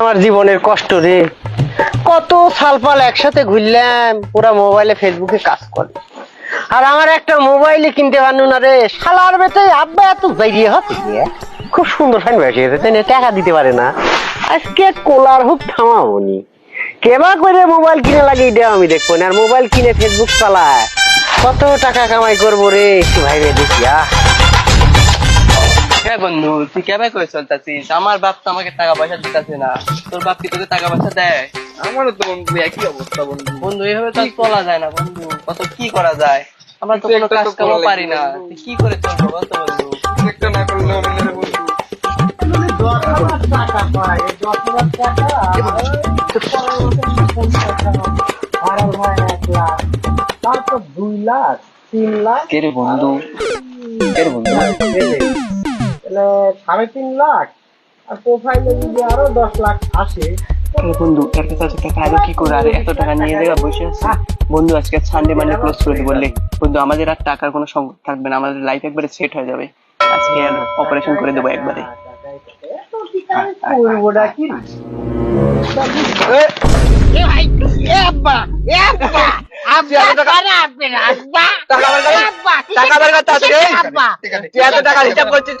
আমার জীবনের কষ্ট রে, কত সালপাল একসাথে ঘুরলাম, পুরা মোবাইলে ফেসবুকে কাজ করে। আর আমার একটা মোবাইলে কিনতে পারলো না রে, শালার বেটে আব্বা এত বাইরিয়ে হচ্ছে খুব সুন্দর ফাইন বেশি তাই না, টাকা দিতে পারে না। আজকে কোলার হুক থামাবনি, কেবা করে মোবাইল কিনে লাগিয়ে দেওয়া আমি দেখবো না। আর মোবাইল কিনে ফেসবুক চালায় কত টাকা কামাই করবো রে, একটু ভাইবে দেখি। হ্যাঁ বন্ধু, তুই কেবে করে চলতেছিস? আমার বাপ তো আমাকে টাকা পয়সা দিতেছে না। তোর বাপ কি তোকে টাকা পয়সা দেয়? আমারও তো বন্ধু একই অবস্থা বন্ধু। বন্ধু এইভাবে তো আর চলা যায় না বন্ধু, কত কি করা যায়? আমরা তো কোনো কাজ কামও পারি না, তুই কি করে চলবো বলতো বন্ধু? একটা না করলে হবে না রে বন্ধু। তারপর 2 লাখ 3 লাখ কে রে বন্ধু? কে রে বন্ধু? তাহলে 3.5 লাখ, আর প্রোফাইলে যদি আরো 10 লাখ আসে। বন্ধু এর কাছে আছে টাকা, আরো কি করে? আর এত টাকা নিয়ে দেওয়া বসে আছে বন্ধু। আজকে সানডে মানডে ক্লোজ করে দিব বললে বন্ধু, আমাদের আর টাকার কোনো সংকট থাকবে না, আমাদের লাইফ একবারে সেট হয়ে যাবে। আজকে অপারেশন করে দেবো একবারে। করবোটা কি টাকা হিসাব করছিস?